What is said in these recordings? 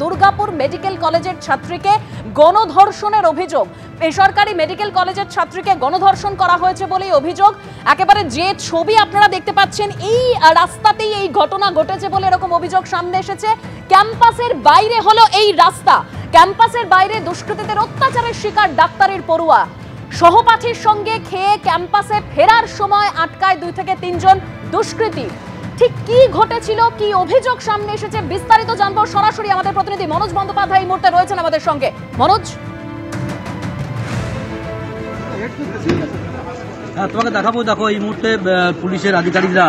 Durgapur medical কলেজের ছাত্রীকে গণধর্ষণের অভিযোগ। বেসরকারি মেডিকেল কলেজের ছাত্রীকে গণধর্ষণ করা হয়েছে বলেই অভিযোগ। একেবারে যে ছবি আপনারা দেখতে পাচ্ছেন এই রাস্তাতেই এই ঘটনা ঘটেছে বলে এরকম অভিযোগ সামনে এসেছে। ক্যাম্পাসের বাইরে হলো এই রাস্তা, ক্যাম্পাসের বাইরে দুষ্কৃতীদের অত্যাচারের শিকার ডাক্তারের পড়ুয়া। সহপাঠীর সঙ্গে খেয়ে ক্যাম্পাসে ফেরার সময় আটকায় 2 থেকে 3 জন দুষ্কৃতী। ঠিক কি ঘটেছিল, কি অভিযোগ সামনে এসেছে, বিস্তারিত জানবো সরাসরি আমাদের প্রতিনিধি মনোজ বন্দ্যোপাধ্যায় এই মুহূর্তে রয়েছেন আমাদের সঙ্গে। মনোজ, তোমাকে দেখাবো। দেখো, এই মুহূর্তে পুলিশের আধিকারিকরা,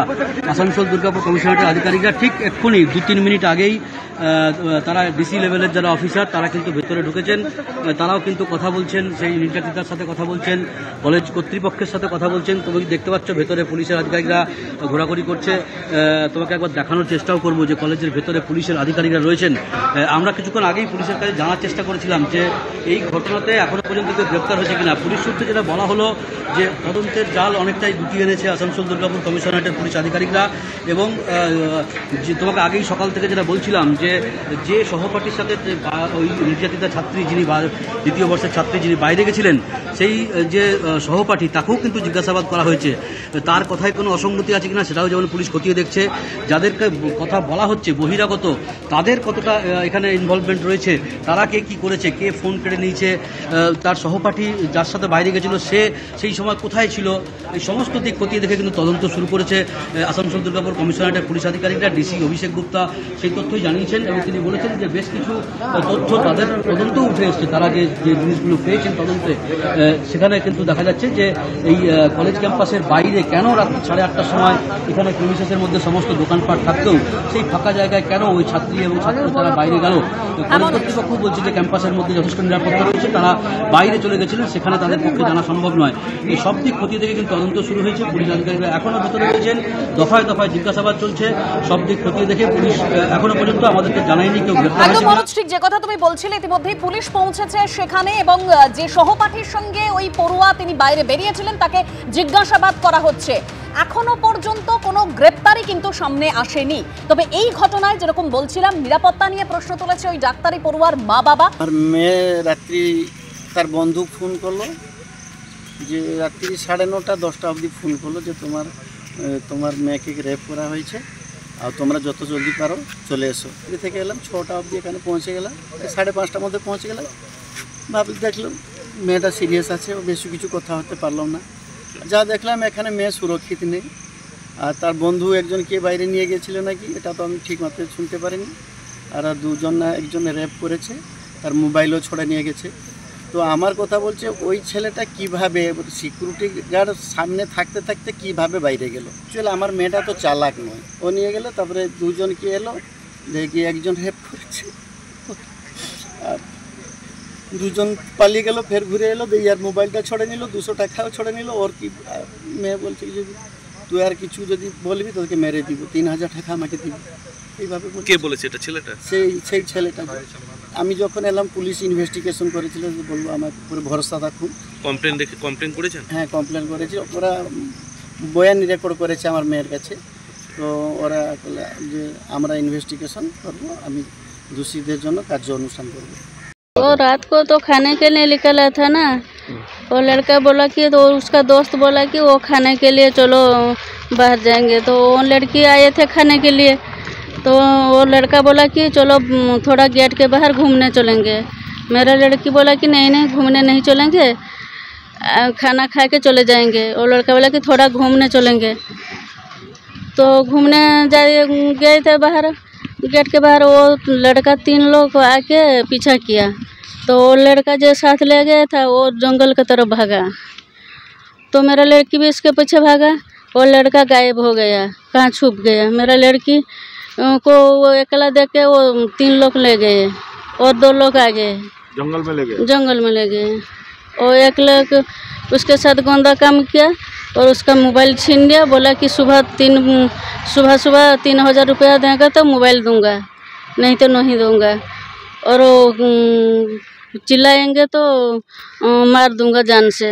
আসানসোল দুর্গাপুর কমিশনারেটের আধিকারিকরা ঠিক এক্ষুনি 2-3 মিনিট আগেই তারা ডিসি লেভেলের যারা অফিসার তারা কিন্তু ভেতরে ঢুকেছেন। তারাও কিন্তু কথা বলছেন, সেই নির্যাতিতার সাথে কথা বলছেন, কলেজ কর্তৃপক্ষের সাথে কথা বলছেন। তুমি দেখতে পাচ্ছ ভেতরে পুলিশের আধিকারিকরা ঘোরাঘুরি করছে। তোমাকে একবার দেখানোর চেষ্টাও করবো যে কলেজের ভেতরে পুলিশের আধিকারিকরা রয়েছেন। আমরা কিছুক্ষণ আগেই পুলিশের কাছে জানার চেষ্টা করেছিলাম যে এই ঘটনাতে এখনো পর্যন্ত কেউ গ্রেপ্তার হয়েছে কিনা। পুলিশ সূত্রে যেটা বলা হলো যে তদন্তের জাল অনেকটাই গুটিয়ে এনেছে আসানসোল দুর্গাপুর কমিশনারেটের পুলিশ আধিকারিকরা। এবং তোমাকে আগেই সকাল থেকে যেটা বলছিলাম যে সহপাঠীর সাথে ওই নির্যাতিতা ছাত্রী, যিনি 2য় বর্ষের ছাত্রী, যিনি বাইরে গেছিলেন, সেই যে সহপাঠী তাকেও কিন্তু জিজ্ঞাসাবাদ করা হয়েছে। তার কথায় কোনো অসঙ্গতি আছে কিনা সেটাও যেমন পুলিশ খতিয়ে দেখছে। যাদেরকে কথা বলা হচ্ছে বহিরাগত, তাদের কতটা এখানে ইনভলভমেন্ট রয়েছে, তারা কে কী করেছে, কে ফোন কেড়ে নিয়েছে, তার সহপাঠী যার সাথে বাইরে গেছিল সে সেই সময় কোথায় ছিল, এই সমস্ত দিক খতিয়ে দেখে কিন্তু তদন্ত শুরু করেছে আসানসোল দুর্গাপুর কমিশনারেটের পুলিশ আধিকারিকরা। ডিসি অভিষেক গুপ্তা সেই তথ্যই জানিয়েছেন এবং তিনি বলেছেন যে বেশ কিছু তথ্য তাদের তদন্তেও উঠে এসছে। তারা যে জিনিসগুলো পেয়েছেন তদন্তে, সেখানে কিন্তু দেখা যাচ্ছে যে এই কলেজ ক্যাম্পাসের বাইরে কেন রাত 8:30টার সময় এখানে প্রিমিসেসের মধ্যে সমস্ত দোকানপাট থাকতেও সেই ফাঁকা জায়গায় কেন ওই ছাত্রী এবং ছাত্র তারা বাইরে গেল। কলেজ কর্তৃপক্ষ বলছে যে ক্যাম্পাসের মধ্যে যথেষ্ট নিরাপত্তা রয়েছে, তারা বাইরে চলে গেছিলেন, সেখানে তাদের পক্ষে জানা সম্ভব নয়। এই সব দিক খতিয়ে দেখে কিন্তু তদন্ত শুরু হয়েছে। পুলিশ আধিকারিকরা এখনও ভিতরে রয়েছেন, দফায় দফায় জিজ্ঞাসাবাদ চলছে। সব দিক খতিয়ে দেখে পুলিশ এখনো পর্যন্ত আমাদেরকে জানায়নি কেউ গ্রেপ্তার হয়েছে। ঠিক যে কথা তুমি বলছিলে, ইতিমধ্যেই পুলিশ পৌঁছেছে সেখানে এবং যে সহপাঠীর সঙ্গে ওই পড়ুয়া তিনি বাইরে বেরিয়েছিলেন তাকে জিজ্ঞাসাবাদ করা হচ্ছে। এখনো পর্যন্ত কোনো গ্রেপ্তারি কিন্তু সামনে আসেনি। তবে এই ঘটনায় যেরকম বলছিলাম, নিরাপত্তা নিয়ে প্রশ্ন তুলেছে ওই ডাক্তারি পড়ুয়ার মা বাবা। আর মেয়ে রাত্রি তার বন্ধু ফোন করলো যে রাত্রি 9:30-10টা অবধি ফোন করলো যে তোমার মেয়েকে রেপ করা হয়েছে, আর তোমরা যত জলদি পারো চলে এসো। এ থেকে এলাম 6টা অবধি, এখানে পৌঁছে গেলাম 5:30টার মধ্যে পৌঁছে গেলাম। দেখলাম মেয়েটা সিরিয়াস আছে, বেশি কিছু কথা হতে পারলাম না। যা দেখলাম এখানে মেয়ে সুরক্ষিত নেই, আর তার বন্ধু একজনকে বাইরে নিয়ে গেছিল নাকি, এটা তো আমি ঠিক মতো শুনতে পারিনি। আর একজন রেপ করেছে, তার মোবাইলও ছড়ে নিয়ে গেছে। তো আমার কথা বলছে ওই ছেলেটা কিভাবে সিকিউরিটি গার্ড সামনে থাকতে থাকতে কিভাবে বাইরে গেল। চলে আমার মেয়েটা তো চালাক নয়, ও নিয়ে গেল। তারপরে 2 জন কি এলো, দেখি একজন রেপ করেছে, আর 2 জন পালিয়ে গেল, ফের ঘুরে এলো, আর মোবাইলটা ছড়ে নিল, 200 টাকাও ছড়ে নিল। ওর কি মেয়ে বলছে যদি তুই আর কিছু যদি বলবি তোকে মেরে দিব, 3000 টাকা আমাকে দিবি, এইভাবে কে বলেছে? এটা ছেলেটা, সেই ছেলেটা। আমি যখন এলাম পুলিশ ইনভেস্টিগেশন করেছিল, বলবো আমার পুরো ভরসা রাখুন। কমপ্লেন করেছেন? হ্যাঁ, কমপ্লেন করেছি। ওরা বয়ান রেকর্ড করেছে আমার মেয়ের কাছে। তো ওরা যে আমরা ইনভেস্টিগেশন করবো, আমি দোষীদের জন্য কার্য অনুষ্ঠান করবো। वो रात को तो खाने के लिए निकला था ना, वो लड़का बोला कि, तो उसका दोस्त बोला कि वो खाने के लिए चलो बाहर जाएंगे। तो वो लड़की आए थे खाने के लिए, तो वो लड़का बोला कि चलो थोड़ा गेट के बाहर घूमने चलेंगे। मेरा लड़की बोला कि नहीं घूमने नहीं चलेंगे, खाना खा के चले जाएंगे। वो लड़का बोला कि थोड़ा घूमने चलेंगे। तो घूमने गए थे बाहर, गेट के बाहर। वो लड़का 3 लोग आके पीछा किया, तो वो लड़का जो साथ ले गया था वो जंगल की तरफ भागा। तो मेरा लड़की भी इसके पीछे भागा, वो लड़का गायब हो गया, कहाँ छुप गया। मेरा लड़की को वो अकेला देख के वो 3 लोग ले गए और 2 लोग आ गए, जंगल में ले गए। और एक लोग उसके साथ गंदा काम किया और उसका मोबाइल छीन लिया। बोला कि सुबह 3000 रुपया देगा तो मोबाइल दूंगा, नहीं तो नहीं दूंगा। और चिल्लाएंगे तो मार दूंगा जान से।